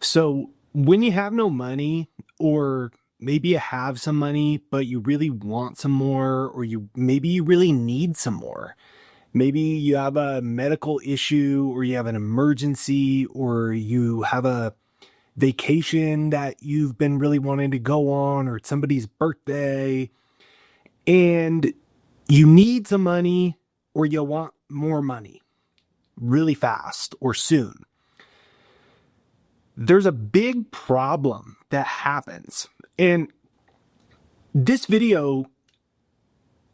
So when you have no money, or maybe you have some money, but you really want some more, or maybe you really need some more. Maybe you have a medical issue, or you have an emergency, or you have a vacation that you've been really wanting to go on, or it's somebody's birthday, and you need some money, or you want more money really fast or soon. There's a big problem that happens. And this video,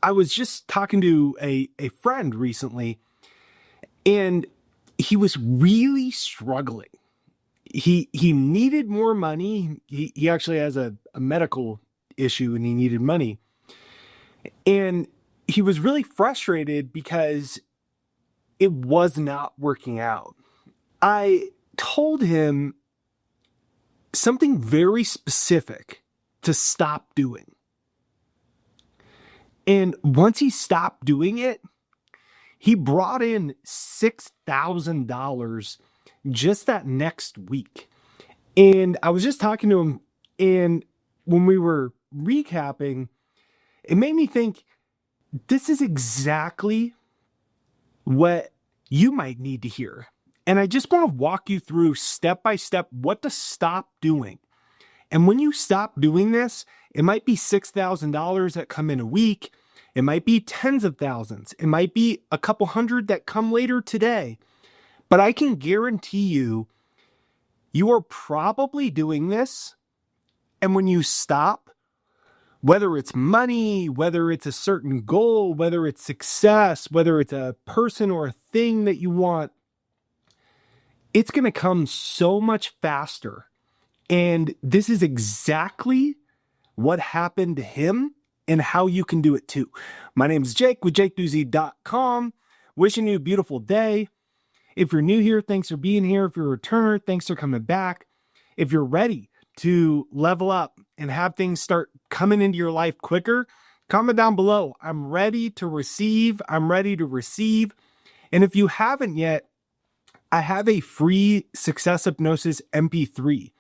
I was just talking to a friend recently, and he was really struggling. He needed more money. He actually has a medical issue and he needed money. And he was really frustrated because it was not working out. I told him something very specific to stop doing. And once he stopped doing it, he brought in $6,000 just that next week. And I was just talking to him, and when we were recapping, it made me think this is exactly what you might need to hear. And I just want to walk you through step by step what to stop doing. And when you stop doing this, it might be $6,000 that come in a week. It might be tens of thousands. It might be a couple hundred that come later today. But I can guarantee you, you are probably doing this. And when you stop, whether it's money, whether it's a certain goal, whether it's success, whether it's a person or a thing that you want, it's going to come so much faster. And this is exactly what happened to him and how you can do it too. My name is Jake with JakeDucey.com. Wishing you a beautiful day. If you're new here, thanks for being here. If you're a returner, thanks for coming back. If you're ready to level up and have things start coming into your life quicker, comment down below. I'm ready to receive. I'm ready to receive. And if you haven't yet, I have a free success hypnosis MP3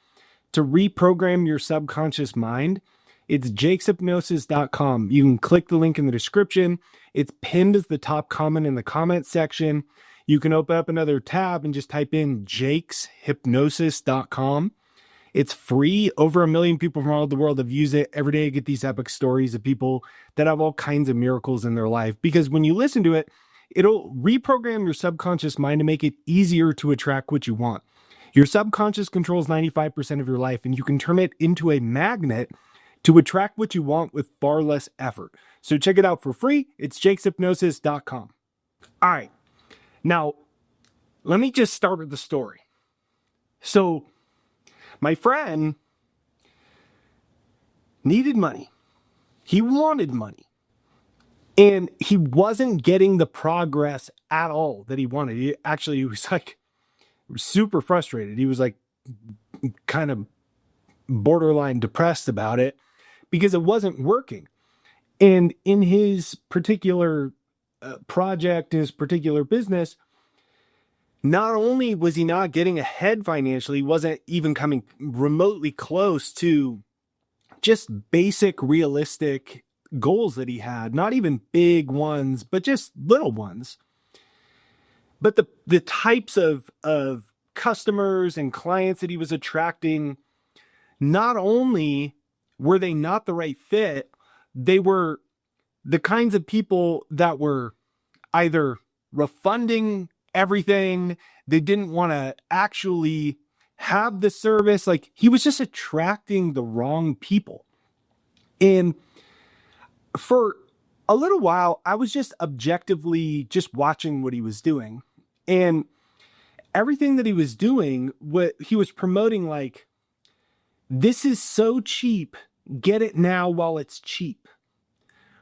to reprogram your subconscious mind. It's jakeshypnosis.com. You can click the link in the description. It's pinned as the top comment in the comment section. You can open up another tab and just type in jakeshypnosis.com. It's free. Over 1 million people from all over the world have used it. Every day I get these epic stories of people that have all kinds of miracles in their life. Because when you listen to it, it'll reprogram your subconscious mind to make it easier to attract what you want. Your subconscious controls 95% of your life, and you can turn it into a magnet to attract what you want with far less effort. So check it out for free. It's jakeshypnosis.com. All right. Now, let me just start with the story. So, my friend needed money. He wanted money. And he wasn't getting the progress at all that he wanted. He was like super frustrated. He was like kind of borderline depressed about it because it wasn't working. And in his particular project, his particular business, not only was he not getting ahead financially, he wasn't even coming remotely close to just basic realistic goals that he had, not even big ones, but just little ones. But the types of customers and clients that he was attracting, not only were they not the right fit, they were the kinds of people that were either refunding everything, they didn't want to actually have the service. Like, he was just attracting the wrong people. And for a little while, I was just objectively just watching what he was doing. And everything that he was doing, what he was promoting, like, this is so cheap, get it now while it's cheap.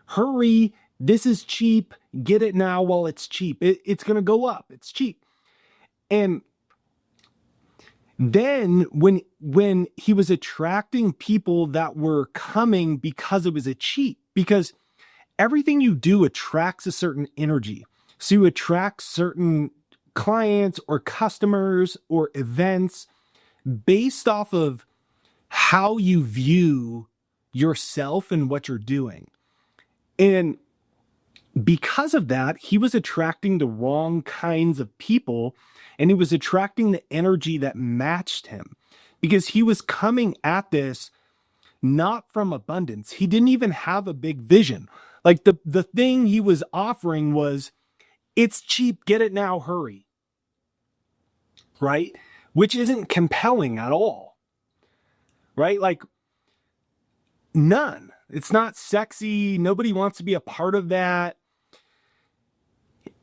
Hurry, this is cheap, get it now while it's cheap. It's going to go up, it's cheap. And then when he was attracting people that were coming because it was a cheap, because everything you do attracts a certain energy. So you attract certain clients or customers or events based off of how you view yourself and what you're doing. And because of that, he was attracting the wrong kinds of people, and he was attracting the energy that matched him because he was coming at this not from abundance. He didn't even have a big vision. Like the thing he was offering was, it's cheap, get it now, hurry. Right? Which isn't compelling at all. Right? Like, none. It's not sexy. Nobody wants to be a part of that.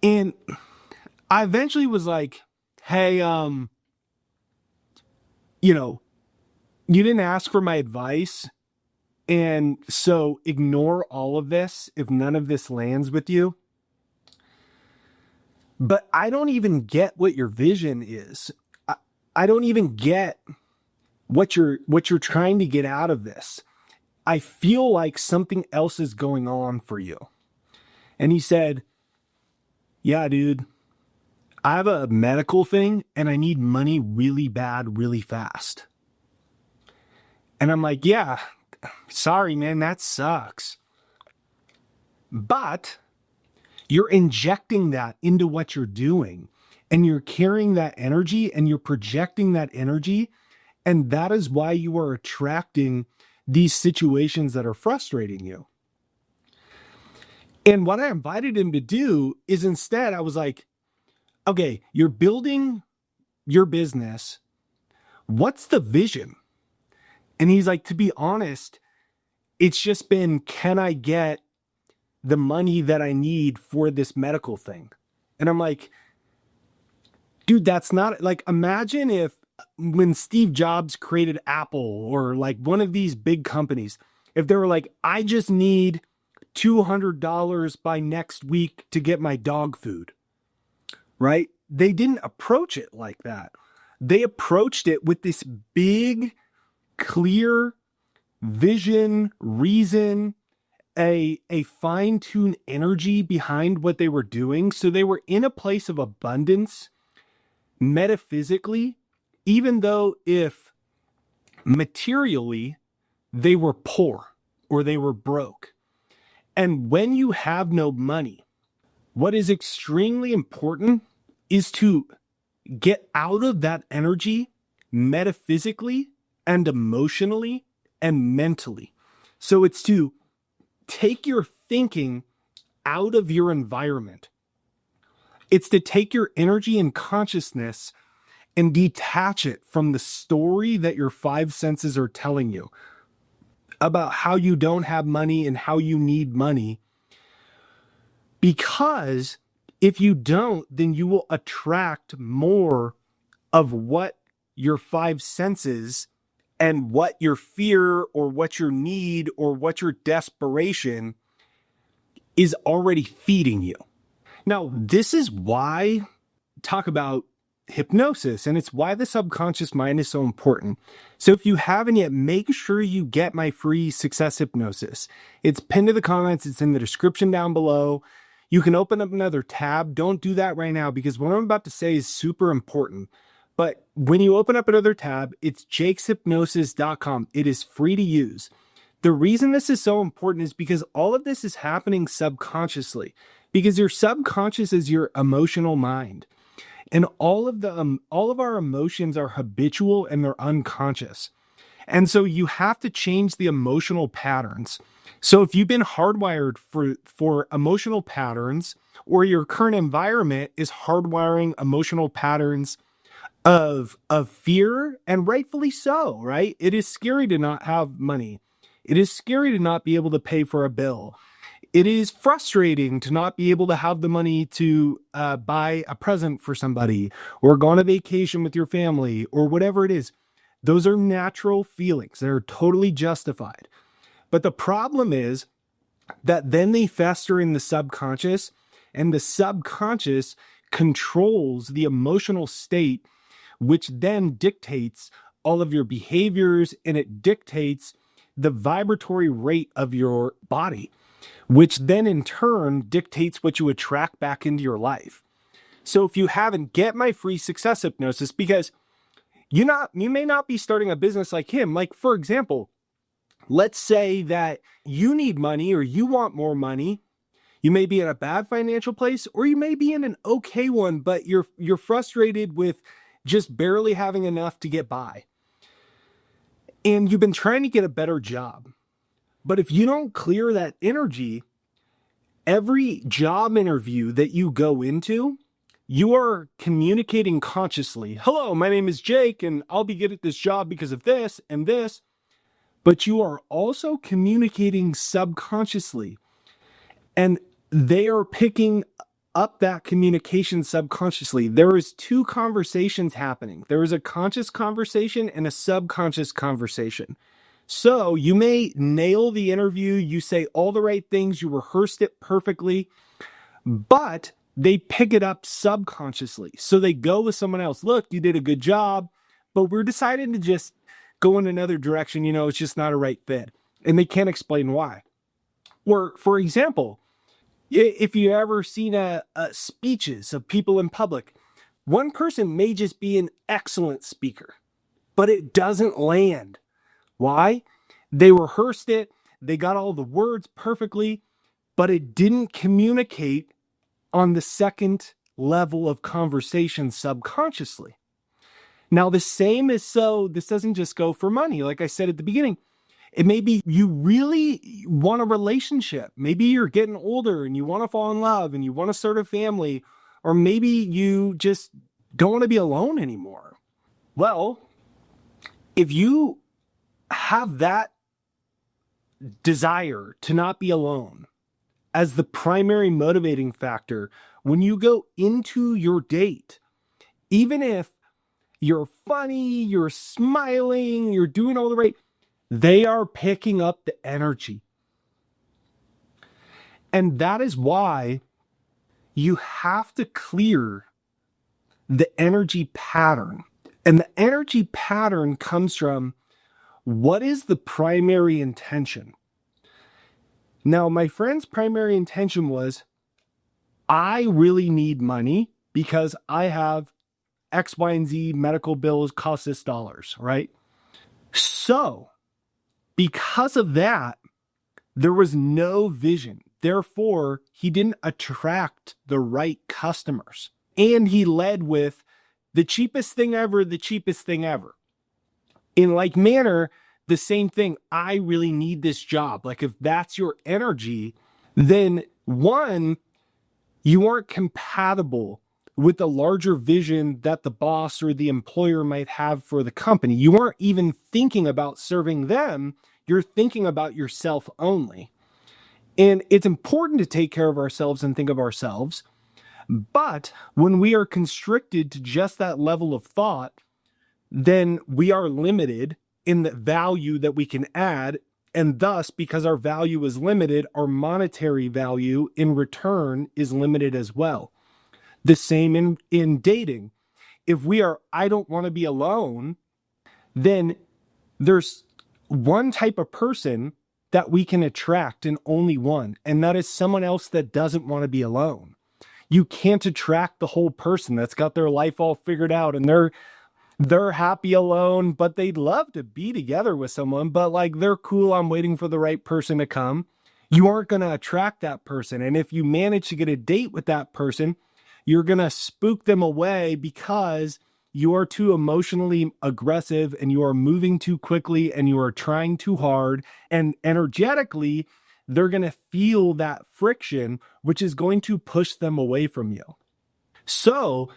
And I eventually was like, hey, you didn't ask for my advice. And so ignore all of this if none of this lands with you. But I don't even get what your vision is. I don't even get what you're trying to get out of this. I feel like something else is going on for you. And he said, yeah, dude, I have a medical thing and I need money really bad, really fast. And I'm like, yeah, sorry, man, that sucks. But you're injecting that into what you're doing, and you're carrying that energy and you're projecting that energy. And that is why you are attracting these situations that are frustrating you. And what I invited him to do is, instead, I was like, okay, you're building your business. What's the vision? And he's like, to be honest, it's just been, can I get the money that I need for this medical thing? And I'm like, dude, that's not, like, imagine if when Steve Jobs created Apple or like one of these big companies, if they were like, I just need $200 by next week to get my dog food, right? They didn't approach it like that. They approached it with this big, clear vision, reason, a fine-tuned energy behind what they were doing. So they were in a place of abundance metaphysically, even though if materially they were poor or they were broke. And when you have no money, what is extremely important is to get out of that energy metaphysically and emotionally and mentally. So it's to take your thinking out of your environment. It's to take your energy and consciousness and detach it from the story that your five senses are telling you about how you don't have money and how you need money. Because if you don't, then you will attract more of what your five senses and what your fear or what your need or what your desperation is already feeding you. Now, this is why talk about hypnosis, and it's why the subconscious mind is so important. So if you haven't yet, make sure you get my free success hypnosis. It's pinned to the comments. It's in the description down below. You can open up another tab. Don't do that right now because what I'm about to say is super important. But when you open up another tab, it's jakeshypnosis.com. It is free to use. The reason this is so important is because all of this is happening subconsciously, because your subconscious is your emotional mind. And all of our emotions are habitual and they're unconscious. And so you have to change the emotional patterns. So if you've been hardwired for emotional patterns, or your current environment is hardwiring emotional patterns of fear, and rightfully so, right? It is scary to not have money. It is scary to not be able to pay for a bill. It is frustrating to not be able to have the money to buy a present for somebody or go on a vacation with your family or whatever it is. Those are natural feelings. They're totally justified. But the problem is that then they fester in the subconscious, and the subconscious controls the emotional state, which then dictates all of your behaviors, and it dictates the vibratory rate of your body, which then in turn dictates what you attract back into your life. So if you haven't, get my free success hypnosis, because You may not be starting a business like him. Like, for example, let's say that you need money or you want more money. You may be in a bad financial place, or you may be in an okay one, but you're frustrated with just barely having enough to get by. And you've been trying to get a better job. But if you don't clear that energy, every job interview that you go into, you are communicating consciously. Hello, my name is Jake, and I'll be good at this job because of this and this. But you are also communicating subconsciously. And they are picking up that communication subconsciously. There is two conversations happening. There is a conscious conversation and a subconscious conversation. So you may nail the interview, you say all the right things, you rehearsed it perfectly, but they pick it up subconsciously. So they go with someone else. Look, you did a good job, but we're deciding to just go in another direction. It's just not a right fit. And they can't explain why. Or, for example, if you ever seen speeches of people in public, one person may just be an excellent speaker, but it doesn't land. Why? They rehearsed it, they got all the words perfectly, but it didn't communicate on the second level of conversation subconsciously. Now, the same is so, this doesn't just go for money. Like I said at the beginning, it may be you really want a relationship. Maybe you're getting older and you want to fall in love and you want to start a family, or maybe you just don't want to be alone anymore. Well, if you have that desire to not be alone as the primary motivating factor when you go into your date, even if you're funny, you're smiling, you're doing all the right, they are picking up the energy. And that is why you have to clear the energy pattern. And the energy pattern comes from, what is the primary intention? Now, my friend's primary intention was, I really need money because I have X, Y, and Z medical bills cost this dollars, right? So, because of that, there was no vision. Therefore, he didn't attract the right customers. And he led with the cheapest thing ever, the cheapest thing ever. In like manner, the same thing. I really need this job. Like, if that's your energy, then one, you aren't compatible with the larger vision that the boss or the employer might have for the company. You aren't even thinking about serving them. You're thinking about yourself only. And it's important to take care of ourselves and think of ourselves. But when we are constricted to just that level of thought, then we are limited in the value that we can add. And thus, because our value is limited, our monetary value in return is limited as well. The same in dating. If we are, I don't want to be alone, then there's one type of person that we can attract, and only one, and that is someone else that doesn't want to be alone. You can't attract the whole person that's got their life all figured out and they're happy alone, but they'd love to be together with someone, but like they're cool, I'm waiting for the right person to come. You aren't going to attract that person. And if you manage to get a date with that person, you're going to spook them away because you are too emotionally aggressive and you are moving too quickly and you are trying too hard. And energetically, they're going to feel that friction, which is going to push them away from you. So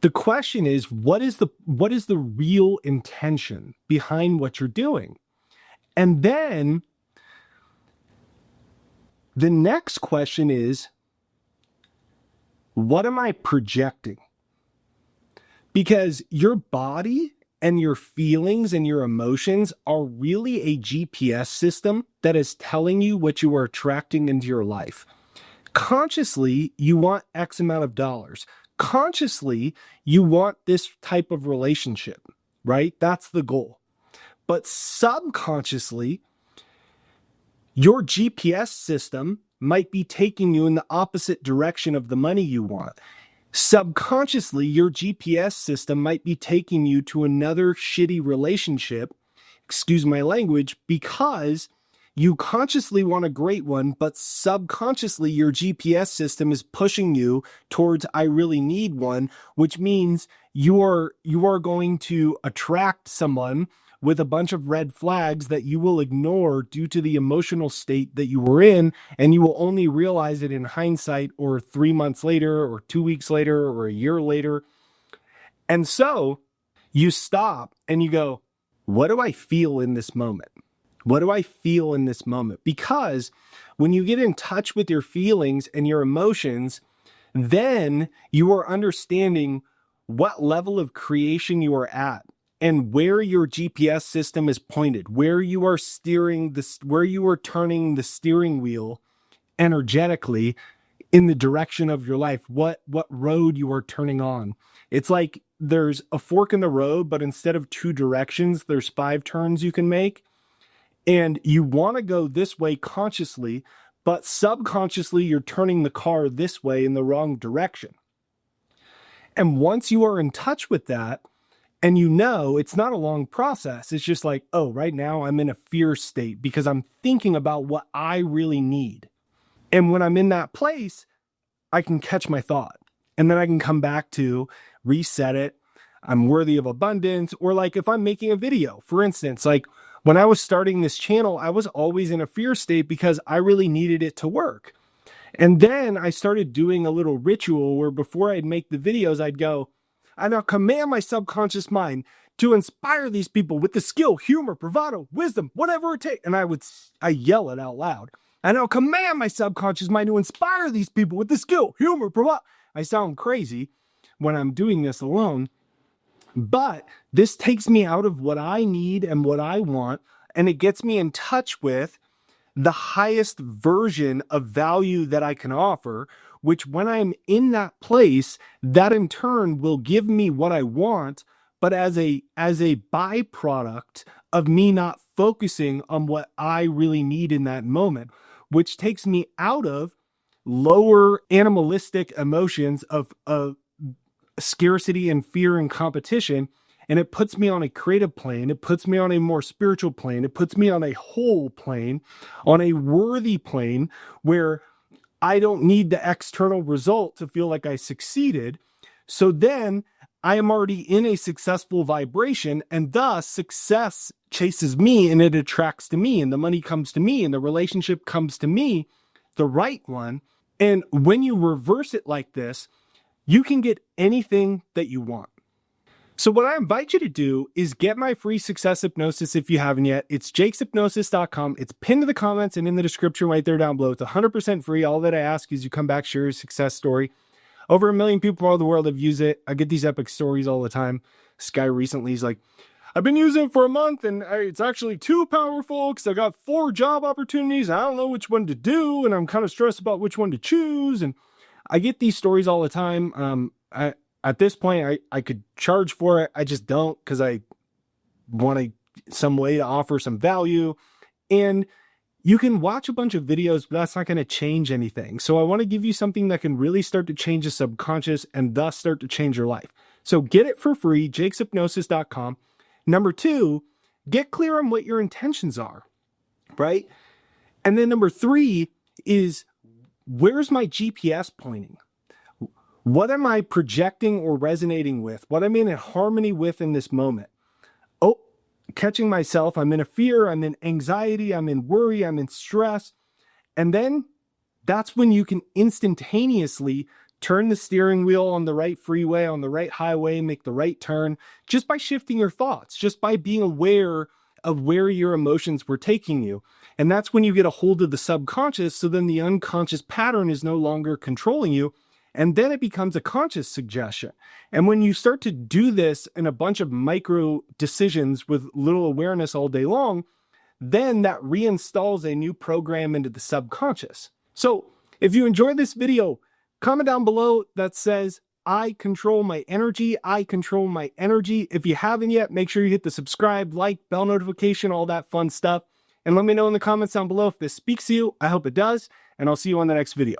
the question is, what is the real intention behind what you're doing? And then the next question is, what am I projecting? Because your body and your feelings and your emotions are really a GPS system that is telling you what you are attracting into your life. Consciously, you want X amount of dollars. Consciously, you want this type of relationship, right? That's the goal. But subconsciously, your GPS system might be taking you in the opposite direction of the money you want. Subconsciously, your GPS system might be taking you to another shitty relationship, excuse my language, because you consciously want a great one, but subconsciously your GPS system is pushing you towards I really need one, which means you are going to attract someone with a bunch of red flags that you will ignore due to the emotional state that you were in, and you will only realize it in hindsight or 3 months later or 2 weeks later or a year later. And so you stop and you go, what do I feel in this moment? What do I feel in this moment? Because when you get in touch with your feelings and your emotions, then you are understanding what level of creation you are at and where your GPS system is pointed, where you are steering this, where you are turning the steering wheel energetically in the direction of your life, what road you are turning on. It's like there's a fork in the road, but instead of 2 directions, there's 5 turns you can make. And you want to go this way consciously, but subconsciously you're turning the car this way in the wrong direction. And once you are in touch with that, and you know it's not a long process, it's just like, oh, right now I'm in a fear state because I'm thinking about what I really need. And when I'm in that place, I can catch my thought. And then I can come back to reset it. I'm worthy of abundance. Or like if I'm making a video, for instance, like when I was starting this channel, I was always in a fear state because I really needed it to work. And then I started doing a little ritual where before I'd make the videos, I'd go, I now command my subconscious mind to inspire these people with the skill, humor, bravado, wisdom, whatever it takes. And I yell it out loud. I now command my subconscious mind to inspire these people with the skill, humor, bravado. I sound crazy when I'm doing this alone, but this takes me out of what I need and what I want, and it gets me in touch with the highest version of value that I can offer, which when I'm in that place, that in turn will give me what I want, but as a byproduct of me not focusing on what I really need in that moment, which takes me out of lower animalistic emotions of scarcity and fear and competition. And it puts me on a creative plane. It puts me on a more spiritual plane. It puts me on a whole plane, on a worthy plane where I don't need the external result to feel like I succeeded. So then I am already in a successful vibration, and thus success chases me and it attracts to me, and the money comes to me and the relationship comes to me, the right one. And when you reverse it like this, you can get anything that you want. So what I invite you to do is get my free success hypnosis if you haven't yet. It's jakeshypnosis.com. It's pinned to the comments and in the description right there down below. It's 100% free. All that I ask is you come back, share your success story. Over 1 million people all over the world have used it. I get these epic stories all the time. This guy recently is like, I've been using it for a month and it's actually too powerful because I got 4 job opportunities. I don't know which one to do, and I'm kind of stressed about which one to choose. And I get these stories all the time. At this point, I could charge for it. I just don't because I want some way to offer some value. And you can watch a bunch of videos, but that's not going to change anything. So I want to give you something that can really start to change the subconscious and thus start to change your life. So get it for free, jakeshypnosis.com. Number 2, get clear on what your intentions are, right? And then number 3 is, where's my GPS pointing? What am I projecting or resonating with? What I'm in harmony with in this moment? Oh, catching myself. I'm in a fear. I'm in anxiety. I'm in worry. I'm in stress. And then that's when you can instantaneously turn the steering wheel on the right freeway, on the right highway, make the right turn, just by shifting your thoughts, just by being aware of where your emotions were taking you. And that's when you get a hold of the subconscious. So then the unconscious pattern is no longer controlling you. And then it becomes a conscious suggestion. And when you start to do this in a bunch of micro decisions with little awareness all day long, then that reinstalls a new program into the subconscious. So if you enjoyed this video, comment down below that says, I control my energy. I control my energy. If you haven't yet, make sure you hit the subscribe, like, bell notification, all that fun stuff. And let me know in the comments down below if this speaks to you. I hope it does. And I'll see you on the next video.